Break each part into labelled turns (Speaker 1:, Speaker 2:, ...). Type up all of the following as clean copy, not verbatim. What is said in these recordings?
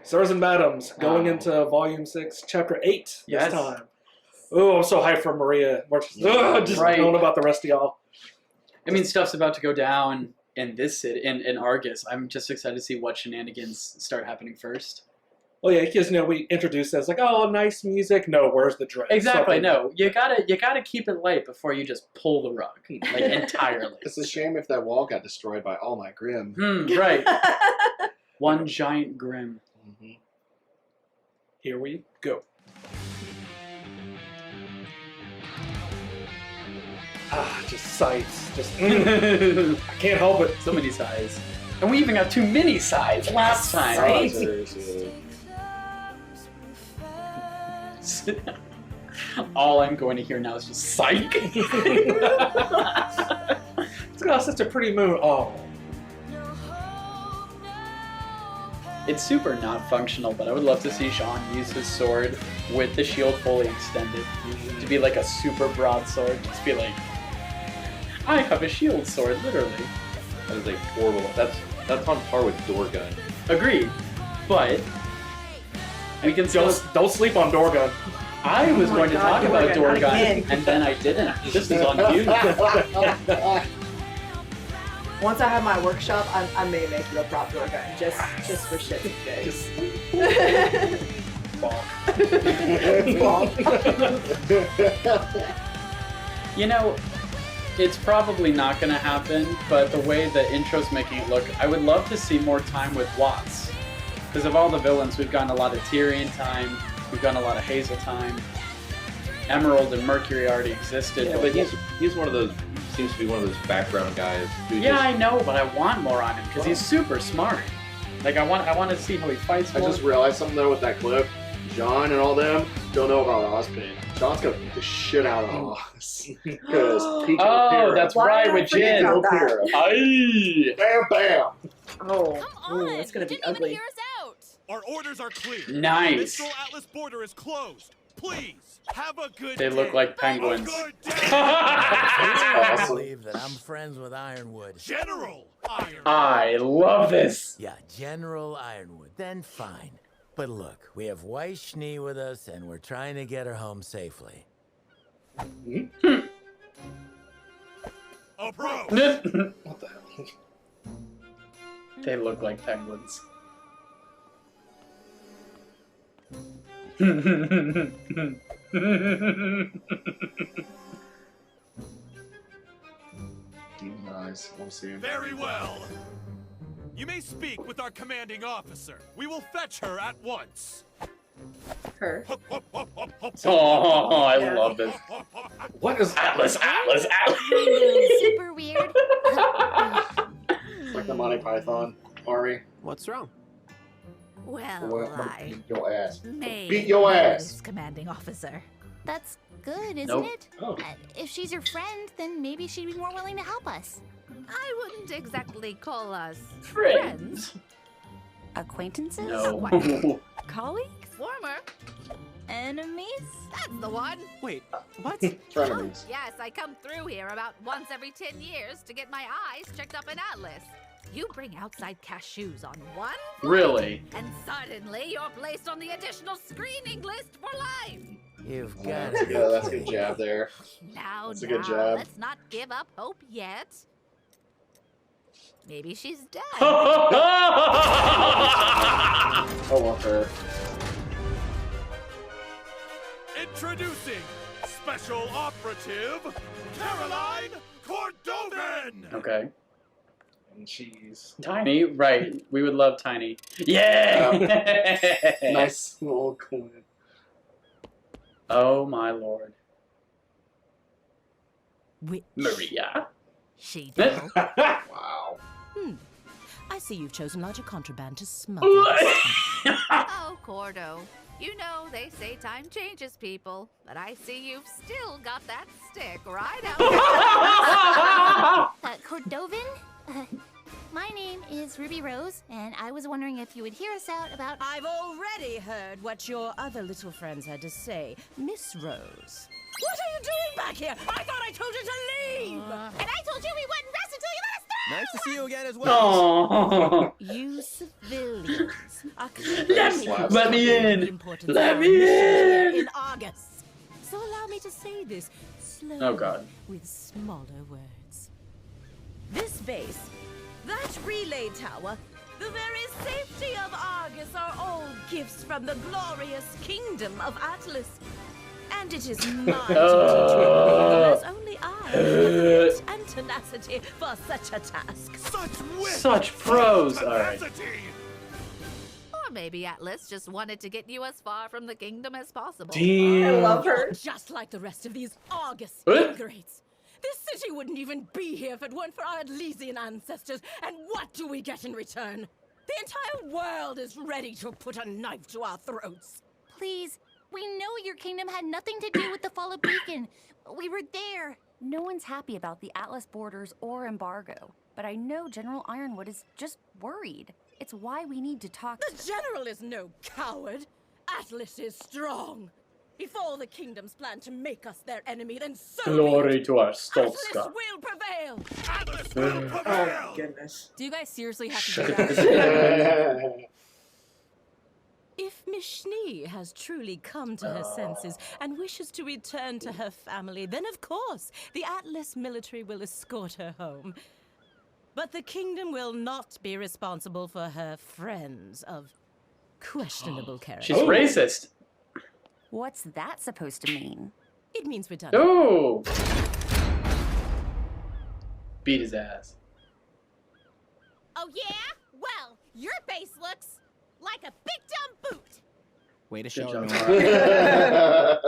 Speaker 1: Sirs and Madams, going into Volume 6, Chapter 8 this time. Oh, I'm so hyped for Maria. Just knowing about the rest of y'all.
Speaker 2: I mean, stuff's about to go down in this city, in Argus. I'm just excited to see what shenanigans start happening first.
Speaker 1: Well, yeah, because we introduced it as like, oh, nice music. No, where's the dress?
Speaker 2: Exactly. No, you gotta keep it light before you just pull the rug like entirely.
Speaker 3: It's a shame if that wall got destroyed by all my Grimm.
Speaker 2: Right. One giant Grimm.
Speaker 1: Mm-hmm. Here we go. Just sights. Just I can't help it.
Speaker 2: So many sighs. And we even got too many sighs last time. All I'm going to hear now is just psych.
Speaker 1: It's got such a pretty moon. Oh.
Speaker 2: It's super not functional, but I would love to see Sean use his sword with the shield fully extended to be like a super broadsword. Just be like, I have a shield sword, literally.
Speaker 4: That is a horrible. That's on par with door gun.
Speaker 2: Agreed, but we can still.
Speaker 1: Don't sleep on Dorgun.
Speaker 2: I was going to talk about Dorgun, and then I didn't. This is on you.
Speaker 5: Once I have my workshop, I may make it a prop Dorgun, just for shit and gigs.
Speaker 2: You know, it's probably not going to happen, but the way the intro's making it look, I would love to see more time with Watts. Because of all the villains, we've gotten a lot of Tyrion time, we've gotten a lot of Hazel time. Emerald and Mercury already existed.
Speaker 4: Yeah, but he's one of those, seems to be one of those background guys.
Speaker 2: Yeah, I know, but I want more on him, because he's super smart. Like, I want to see how he fights more.
Speaker 3: I just realized something though with that clip. John and all them don't know about Ozpin. John's gonna beat the shit out of Oz.
Speaker 2: Oh, that's right, with Jin. Aye.
Speaker 3: Bam, bam.
Speaker 5: Oh, that's gonna be ugly.
Speaker 6: Hear us out.
Speaker 7: Our orders are clear.
Speaker 2: Nice.
Speaker 7: The Mistral Atlas border is closed. Please have a good
Speaker 2: They
Speaker 7: day.
Speaker 2: look like penguins.
Speaker 8: I believe that I'm friends with Ironwood.
Speaker 7: General Ironwood.
Speaker 2: I love this.
Speaker 8: Yeah, General Ironwood. Then fine. But look, we have Weiss Schnee with us, and we're trying to get her home safely.
Speaker 7: Approach.
Speaker 1: What the hell?
Speaker 2: They look like penguins.
Speaker 3: Demon eyes. We'll see him.
Speaker 7: Very well. You may speak with our commanding officer. We will fetch her at once.
Speaker 5: Her.
Speaker 2: Oh, I love this.
Speaker 1: What is
Speaker 2: Atlas?
Speaker 6: Super weird.
Speaker 3: Like the Monty Python army.
Speaker 8: What's wrong?
Speaker 6: Well, I
Speaker 3: Beat your ass.
Speaker 6: may
Speaker 3: Beat your
Speaker 6: be
Speaker 3: ass.
Speaker 6: this commanding officer. That's good, isn't
Speaker 2: Nope.
Speaker 6: it?
Speaker 3: Oh.
Speaker 6: If she's your friend, then maybe she'd be more willing to help us. I wouldn't exactly call us
Speaker 2: Friends.
Speaker 6: Acquaintances?
Speaker 2: No.
Speaker 6: Colleagues? Former. Enemies? That's the one.
Speaker 8: Wait, what?
Speaker 3: Frenemies.
Speaker 6: Yes, I come through here about once every 10 years to get my eyes checked up in Atlas. You bring outside cashews on one,
Speaker 2: Really?
Speaker 6: and suddenly you're placed on the additional screening list for life.
Speaker 8: You've got
Speaker 3: Yeah, that's a good jab there.
Speaker 6: Now,
Speaker 3: That's a good jab.
Speaker 6: let's not give up hope yet. Maybe she's dead.
Speaker 3: I want her.
Speaker 7: Introducing Special Operative Caroline Cordovan.
Speaker 2: Okay.
Speaker 1: and cheese?
Speaker 2: Tiny, right. We would love Tiny. Yeah!
Speaker 3: Nice little coin.
Speaker 2: Oh my lord.
Speaker 9: Which
Speaker 2: Maria.
Speaker 9: she do?
Speaker 3: Wow.
Speaker 9: I see you've chosen larger contraband to smuggle.
Speaker 6: Oh, Cordo. You know, they say time changes people, but I see you've still got that stick right out.
Speaker 10: Cordovan? My name is Ruby Rose, and I was wondering if you would hear us out about...
Speaker 9: I've already heard what your other little friends had to say, Miss Rose. What are you doing back here? I thought I told you to leave!
Speaker 10: And I told you we wouldn't rest until you let us
Speaker 11: Nice to see you again as well.
Speaker 2: Oh.
Speaker 9: You civilians are
Speaker 2: Let me in. Let me
Speaker 9: in August. So allow me to say this slowly,
Speaker 2: Oh God.
Speaker 9: with smaller words. This base, that relay tower, the very safety of Argus are all gifts from the glorious kingdom of Atlas. And it is mine to teach you, as only I have the wit and tenacity for such a task.
Speaker 2: Such pros. All right.
Speaker 6: Or maybe Atlas just wanted to get you as far from the kingdom as possible.
Speaker 5: I love her.
Speaker 9: Just like the rest of these Argus
Speaker 2: Huh?
Speaker 9: ingrates. This city wouldn't even be here if it weren't for our Atlesian ancestors. And what do we get in return? The entire world is ready to put a knife to our throats.
Speaker 10: Please, we know your kingdom had nothing to do with the fall of Beacon. We were there. No one's happy about the Atlas borders or embargo, but I know General Ironwood is just worried. It's why we need to talk.
Speaker 9: The general is no coward. Atlas is strong. If all the kingdoms plan to make us their enemy, then so
Speaker 2: Glory
Speaker 9: be it.
Speaker 2: to our
Speaker 9: Atlas
Speaker 2: Stolska.
Speaker 9: will prevail.
Speaker 7: Atlas will
Speaker 5: Oh
Speaker 7: prevail!
Speaker 5: my goodness.
Speaker 9: Do you guys seriously have to do that? If Miss Schnee has truly come to her senses and wishes to return to her family, then of course the Atlas military will escort her home. But the kingdom will not be responsible for her friends of questionable character.
Speaker 2: She's racist.
Speaker 10: What's that supposed to mean?
Speaker 9: It means we're done.
Speaker 2: Oh. Beat his ass.
Speaker 10: Oh yeah? Well, your base looks like a big dumb boot.
Speaker 11: Way to
Speaker 2: Good
Speaker 11: show
Speaker 2: job,
Speaker 11: her.
Speaker 2: Nora.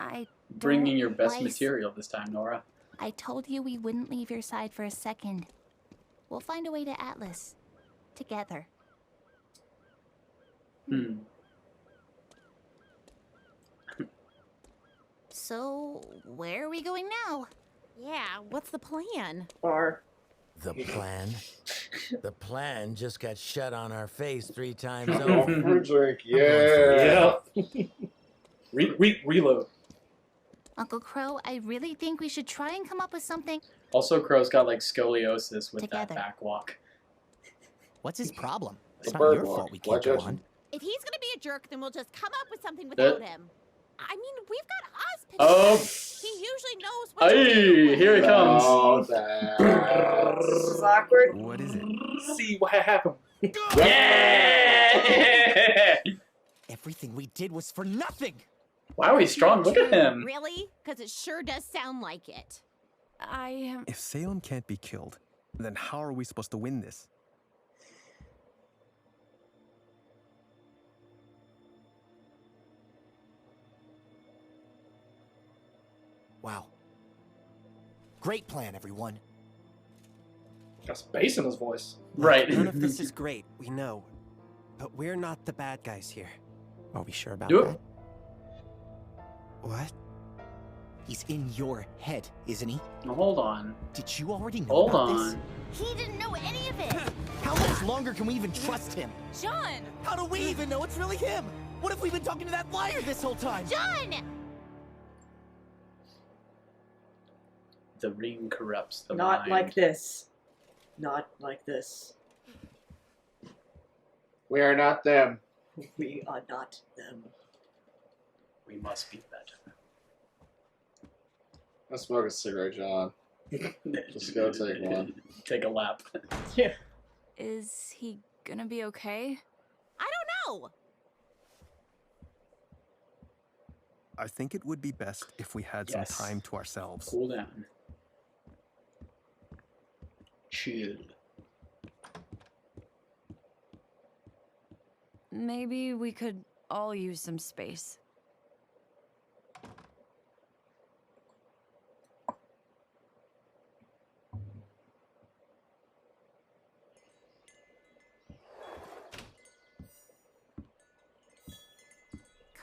Speaker 10: I
Speaker 2: Bringing your best
Speaker 10: Weiss,
Speaker 2: material this time, Nora.
Speaker 10: I told you we wouldn't leave your side for a second. We'll find a way to Atlas. Together.
Speaker 2: Hmm.
Speaker 10: So, where are we going now?
Speaker 12: Yeah, what's the plan?
Speaker 5: Bar.
Speaker 8: The plan? The plan just got shut on our face 3 times
Speaker 3: Oh,
Speaker 8: over.
Speaker 3: fruit drink, yeah.
Speaker 1: Reload.
Speaker 10: Uncle Crow, I really think we should try and come up with something.
Speaker 2: Also, Crow's got like scoliosis with
Speaker 10: Together.
Speaker 2: that back walk.
Speaker 11: What's his problem? It's
Speaker 3: The
Speaker 11: not your
Speaker 3: bird
Speaker 11: fault
Speaker 3: walk.
Speaker 11: we
Speaker 3: Why
Speaker 11: can't go
Speaker 3: judge him?
Speaker 11: on.
Speaker 12: If he's gonna be a jerk, then we'll just come up with something without him. I mean, we've got Ozpin.
Speaker 2: Oh.
Speaker 12: He usually knows what to
Speaker 2: Hey,
Speaker 12: do.
Speaker 2: here it comes.
Speaker 3: Oh,
Speaker 5: This is awkward.
Speaker 11: What is it?
Speaker 1: See what happened.
Speaker 2: Yeah!
Speaker 11: Everything we did was for nothing.
Speaker 2: Wow, he's strong. Look at him.
Speaker 12: Really? Because it sure does sound like it.
Speaker 10: I am.
Speaker 13: If Salem can't be killed, then how are we supposed to win this?
Speaker 11: Wow. Great plan, everyone.
Speaker 1: Got some bass in his voice.
Speaker 2: Right.
Speaker 13: None of this is great, we know. But we're not the bad guys here. Are we sure about
Speaker 2: Yep.
Speaker 13: that? What?
Speaker 11: He's in your head, isn't he?
Speaker 2: Now, hold on.
Speaker 11: Did you already know
Speaker 2: Hold
Speaker 11: about
Speaker 2: on.
Speaker 10: He didn't know any of it.
Speaker 11: How much longer can we even trust him?
Speaker 12: John!
Speaker 11: How do we even know it's really him? What if we've been talking to that liar this whole time?
Speaker 12: John!
Speaker 2: The ring corrupts the
Speaker 5: Not
Speaker 2: mind.
Speaker 5: like this. Not like this.
Speaker 3: We are not them.
Speaker 5: We are not them.
Speaker 2: We must be better.
Speaker 3: Let's smoke a cigarette, John. Just go take one.
Speaker 2: Take a lap.
Speaker 5: Yeah.
Speaker 14: Is he gonna be okay?
Speaker 12: I don't know!
Speaker 13: I think it would be best if we had
Speaker 2: Yes.
Speaker 13: some time to ourselves.
Speaker 2: Cool down. Chill.
Speaker 14: Maybe we could all use some space.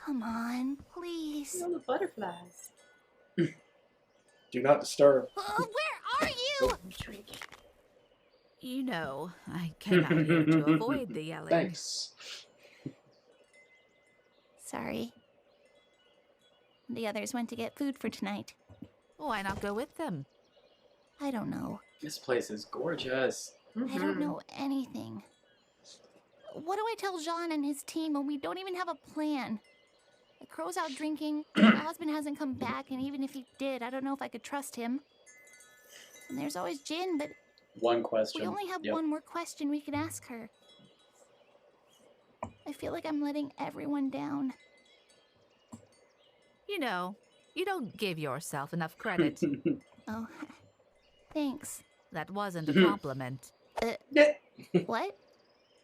Speaker 10: Come on, please.
Speaker 5: Oh, the butterflies.
Speaker 1: Do not disturb.
Speaker 10: Where are you?
Speaker 6: You know, I came out here to avoid the yelling.
Speaker 3: Thanks.
Speaker 10: Sorry. The others went to get food for tonight.
Speaker 6: Why not go with them?
Speaker 10: I don't know.
Speaker 2: This place is gorgeous.
Speaker 10: I don't know anything. What do I tell Jean and his team when we don't even have a plan? The crow's out drinking, my husband hasn't come back, and even if he did, I don't know if I could trust him. And there's always Jin, but
Speaker 2: one question.
Speaker 10: we only have one more question we can ask her. I feel like I'm letting everyone down.
Speaker 6: You know, you don't give yourself enough credit.
Speaker 10: Oh, thanks.
Speaker 6: That wasn't a compliment.
Speaker 10: What?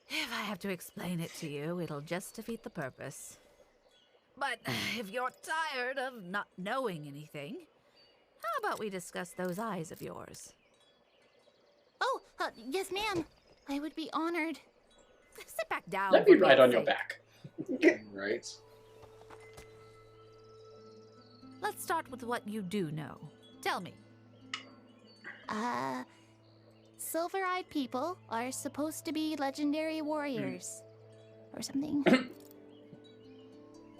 Speaker 6: If I have to explain it to you, it'll just defeat the purpose. But if you're tired of not knowing anything, how about we discuss those eyes of yours?
Speaker 10: Oh, yes, ma'am. I would be honored.
Speaker 6: Sit back down.
Speaker 2: Let me ride on your back.
Speaker 3: Right.
Speaker 6: Let's start with what you do know. Tell me.
Speaker 10: Silver-eyed people are supposed to be legendary warriors. Or something.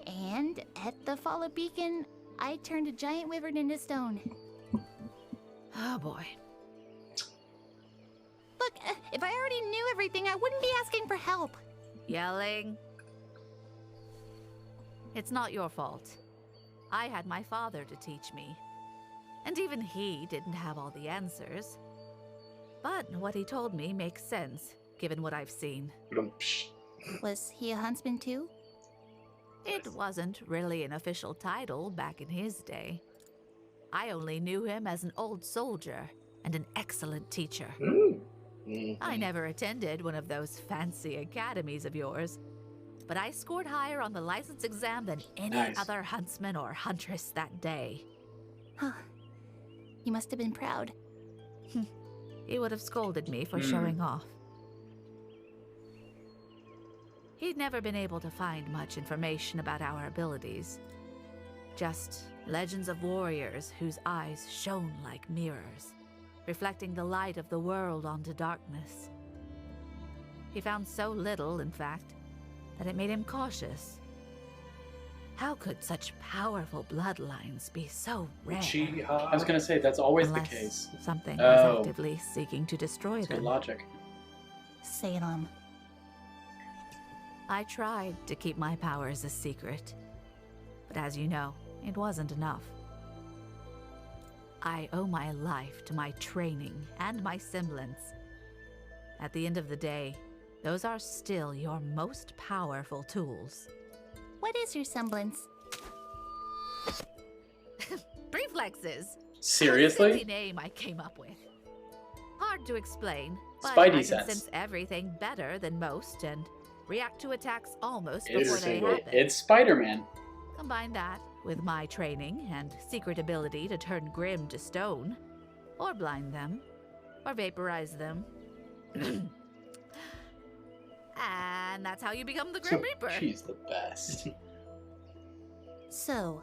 Speaker 10: And at the Fall of Beacon, I turned a giant wyvern into stone.
Speaker 6: Oh boy.
Speaker 10: Look, if I already knew everything, I wouldn't be asking for help.
Speaker 6: Yelling. It's not your fault. I had my father to teach me. And even he didn't have all the answers. But what he told me makes sense, given what I've seen.
Speaker 10: Was he a huntsman too?
Speaker 6: It wasn't really an official title back in his day. I only knew him as an old soldier and an excellent teacher. I never attended one of those fancy academies of yours, but I scored higher on the license exam than any other huntsman or huntress that day.
Speaker 10: Huh. You must have been proud.
Speaker 6: He would have scolded me for showing off. He'd never been able to find much information about our abilities. Just legends of warriors whose eyes shone like mirrors, reflecting the light of the world onto darkness. He found so little, in fact, that it made him cautious. How could such powerful bloodlines be so rare?
Speaker 2: I was gonna say, that's always the case.
Speaker 6: Something was actively seeking to destroy
Speaker 2: That's
Speaker 6: them.
Speaker 2: good logic.
Speaker 10: Salem.
Speaker 6: I tried to keep my powers a secret, but as you know, it wasn't enough. I owe my life to my training and my semblance. At the end of the day, those are still your most powerful tools.
Speaker 10: What is your semblance?
Speaker 6: Reflexes.
Speaker 2: Seriously?
Speaker 6: A silly name I came up with. Hard to explain, but
Speaker 2: Spidey
Speaker 6: I can
Speaker 2: sense.
Speaker 6: sense everything better than most and react to attacks almost before they happen.
Speaker 2: It's Spider-Man.
Speaker 6: Combine that with my training and secret ability to turn Grimm to stone, or blind them, or vaporize them. And that's how you become the Grim Reaper.
Speaker 2: She's the best.
Speaker 10: So,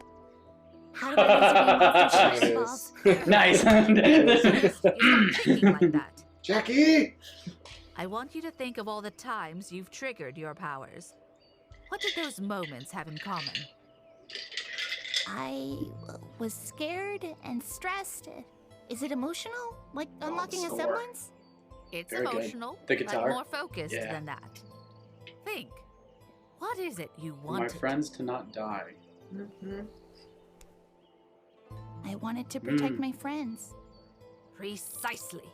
Speaker 10: how do I use balls?
Speaker 2: Nice.
Speaker 6: You stop thinking like that.
Speaker 3: Jackie!
Speaker 6: I want you to think of all the times you've triggered your powers. What did those moments have in common?
Speaker 10: I was scared and stressed. Is it emotional? Like unlocking a semblance?
Speaker 6: It's
Speaker 2: Very good.
Speaker 6: emotional,
Speaker 2: The
Speaker 6: but
Speaker 2: guitar?
Speaker 6: more focused
Speaker 2: Yeah.
Speaker 6: than that. Think. What is it you
Speaker 2: For my
Speaker 6: wanted?
Speaker 2: friends to not die.
Speaker 10: I wanted to protect my friends.
Speaker 6: Precisely.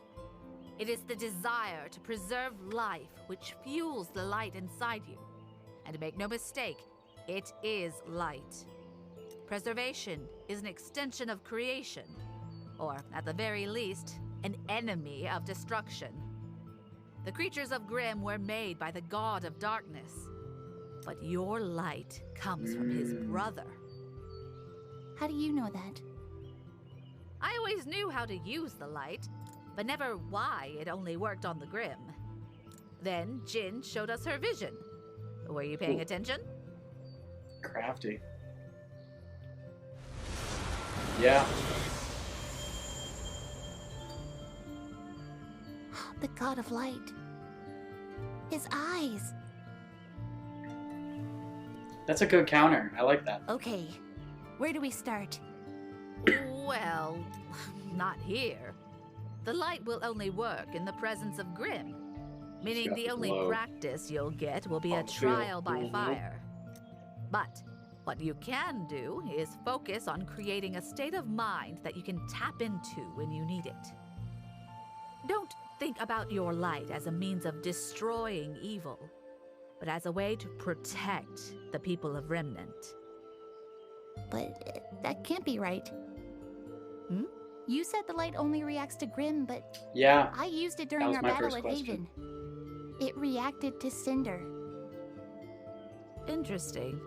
Speaker 6: It is the desire to preserve life which fuels the light inside you. And make no mistake, it is light. Preservation is an extension of creation, or at the very least, an enemy of destruction. The creatures of Grimm were made by the god of darkness, but your light comes from his brother.
Speaker 10: How do you know that?
Speaker 6: I always knew how to use the light, but never why it only worked on the Grimm. Then Jin showed us her vision. Were you paying attention?
Speaker 2: Crafty. Yeah.
Speaker 10: The god of light. His eyes.
Speaker 2: That's a good counter. I like that.
Speaker 10: Okay, where do we start?
Speaker 6: Well, not here. The light will only work in the presence of Grimm, meaning
Speaker 3: got
Speaker 6: the
Speaker 3: the
Speaker 6: only
Speaker 3: glow.
Speaker 6: practice you'll get will be a
Speaker 3: On the field.
Speaker 6: trial by fire. But what you can do is focus on creating a state of mind that you can tap into when you need it. Don't think about your light as a means of destroying evil, but as a way to protect the people of Remnant.
Speaker 10: But that can't be right.
Speaker 6: Hmm?
Speaker 10: You said the light only reacts to Grimm, but
Speaker 2: Yeah.
Speaker 10: I used it
Speaker 2: That
Speaker 10: during
Speaker 2: was
Speaker 10: our
Speaker 2: my
Speaker 10: battle
Speaker 2: first
Speaker 10: at
Speaker 2: question.
Speaker 10: Haven. It reacted to Cinder.
Speaker 6: Interesting.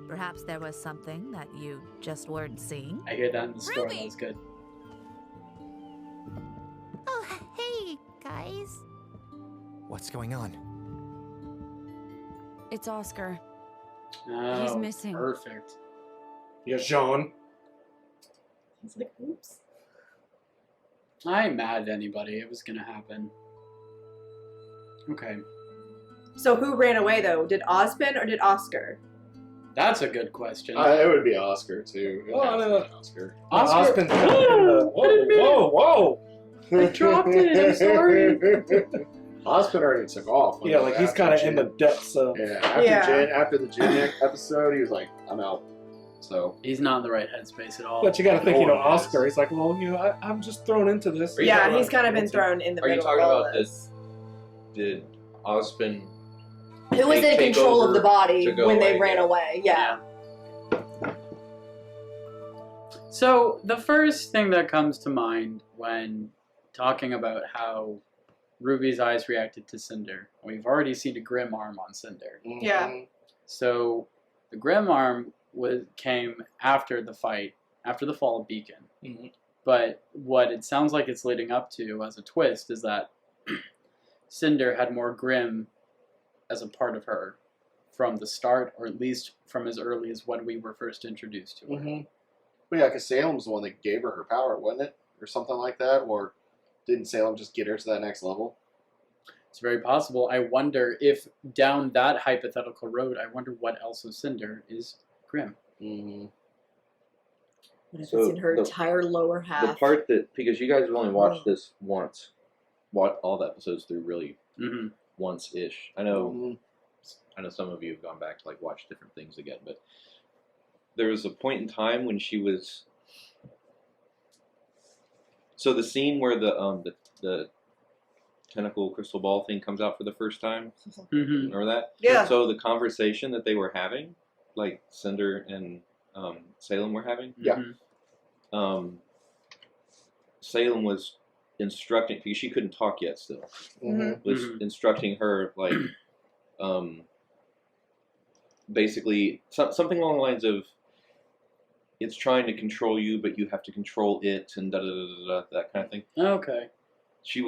Speaker 6: Perhaps there was something that you just weren't seeing.
Speaker 2: I hear that in the story.
Speaker 10: Ruby!
Speaker 2: That was good.
Speaker 10: Oh, hey, guys.
Speaker 13: What's going on?
Speaker 14: It's Oscar.
Speaker 2: Oh,
Speaker 14: He's missing.
Speaker 2: Perfect.
Speaker 1: Yeah, Jean.
Speaker 5: He's like, oops.
Speaker 2: I ain't mad at anybody. It was gonna happen. Okay.
Speaker 5: So who ran away though? Did Ozpin or did Oscar?
Speaker 2: That's a good question.
Speaker 3: It would be Oscar too. It
Speaker 1: Oh,
Speaker 3: has to
Speaker 1: no.
Speaker 3: be Oscar.
Speaker 2: Oscar.
Speaker 1: Ozpin's kind of in the, whoa.
Speaker 2: I dropped it. I'm sorry.
Speaker 3: Ozpin already took off.
Speaker 1: Yeah, like he's kind of in the depths of.
Speaker 3: Yeah, after the Jin episode, he was like, "I'm out." So
Speaker 2: He's not in the right headspace at all.
Speaker 1: But you got to think,
Speaker 3: No one
Speaker 1: Oscar. He's like, well, I'm just thrown into this.
Speaker 5: Yeah, he's kind of been thrown in the
Speaker 4: Are you
Speaker 5: middle
Speaker 4: talking
Speaker 5: of all
Speaker 4: about
Speaker 5: this.
Speaker 4: Did Ozpin
Speaker 5: Who was in
Speaker 4: take
Speaker 5: control of
Speaker 4: over
Speaker 5: the body
Speaker 4: to go
Speaker 5: when they
Speaker 4: away?
Speaker 5: ran away? Yeah.
Speaker 2: So the first thing that comes to mind when talking about how Ruby's eyes reacted to Cinder, we've already seen a Grimm arm on Cinder.
Speaker 5: Yeah.
Speaker 2: So the Grimm arm came after the fight, after the fall of Beacon.
Speaker 1: Mhm.
Speaker 2: But what it sounds like it's leading up to as a twist is that Cinder had more Grimm as a part of her from the start, or at least from as early as when we were first introduced to her.
Speaker 3: Mm-hmm. But yeah, because Salem's the one that gave her power, wasn't it, or something like that? Or didn't Salem just get her to that next level?
Speaker 2: It's very possible. I wonder if down that hypothetical road, I wonder what else of Cinder is Grimm.
Speaker 3: Mm-hmm.
Speaker 5: What if
Speaker 4: So
Speaker 5: it's in her
Speaker 4: the-
Speaker 5: entire lower half?
Speaker 4: the part that, because you guys have only watched this once, all the episodes through really once-ish. I know some of you have gone back to like watch different things again, but there was a point in time when she was. So the scene where the tentacle crystal ball thing comes out for the first time, remember that?
Speaker 5: Yeah.
Speaker 4: So the conversation that they were having, like Cinder and Salem were having.
Speaker 3: Yeah.
Speaker 4: Salem was instructing, because she couldn't talk yet still, was instructing her like basically something along the lines of, it's trying to control you, but you have to control it, and that kind of thing.
Speaker 2: Okay.
Speaker 4: She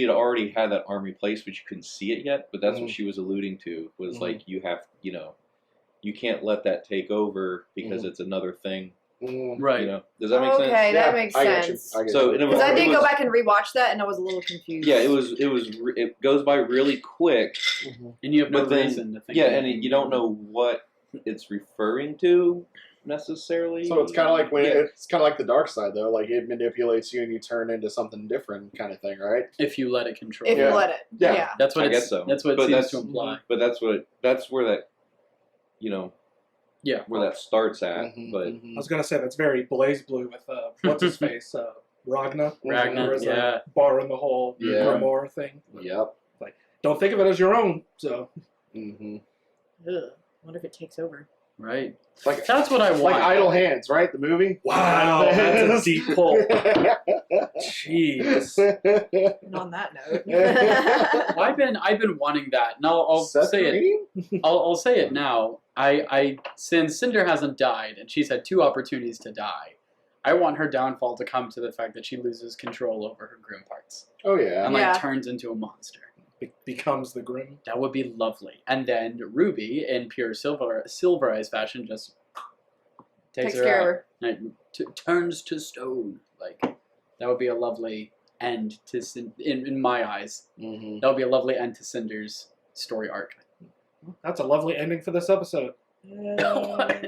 Speaker 4: had already had that arm replaced, but you couldn't see it yet. But that's what she was alluding to, was like, you can't let that take over because it's another thing.
Speaker 2: Right.
Speaker 4: You know? Does that make sense?
Speaker 5: Okay, that makes sense.
Speaker 4: So
Speaker 5: Because I did go back and rewatch that, and I was a little confused.
Speaker 4: Yeah, it goes by really quick,
Speaker 2: and you have no
Speaker 4: but then,
Speaker 2: reason to think.
Speaker 4: Yeah, and you don't know what it's referring to necessarily.
Speaker 3: So it's kind of like it's kind of like the dark side, though. Like it manipulates you, and you turn into something different, kind of thing, right?
Speaker 2: If you let it control.
Speaker 5: If you let it. Yeah.
Speaker 2: That's what
Speaker 4: I guess so.
Speaker 2: That's what it seems to imply.
Speaker 4: But that's where that, where that starts at. But
Speaker 1: I was gonna say that's very Blaze Blue with what's his face, Ragnar.
Speaker 2: Ragnar,
Speaker 1: There's
Speaker 2: yeah.
Speaker 1: a bar in the whole grimoire thing.
Speaker 3: Yep.
Speaker 1: Like, don't think of it as your own. So.
Speaker 5: Ugh. Wonder if it takes over.
Speaker 2: Right.
Speaker 3: Like
Speaker 2: that's what I want.
Speaker 3: Like Idle Hands, right? The movie.
Speaker 1: Wow, that's a deep pull. Jeez.
Speaker 5: And on that note,
Speaker 2: I've been wanting that. And I'll say it. I'll say it now. I since Cinder hasn't died and she's had 2 opportunities to die, I want her downfall to come to the fact that she loses control over her Grimm parts.
Speaker 3: Oh yeah.
Speaker 2: And like turns into a monster.
Speaker 1: Becomes the Grimm.
Speaker 2: That would be lovely. And then Ruby, in pure Silver Eyes fashion, just takes her
Speaker 5: care
Speaker 2: out.
Speaker 5: of her.
Speaker 2: And turns to stone. Like, that would be a lovely end to in my eyes. That would be a lovely end to Cinder's story arc.
Speaker 1: That's a lovely ending for this episode.
Speaker 5: Bye.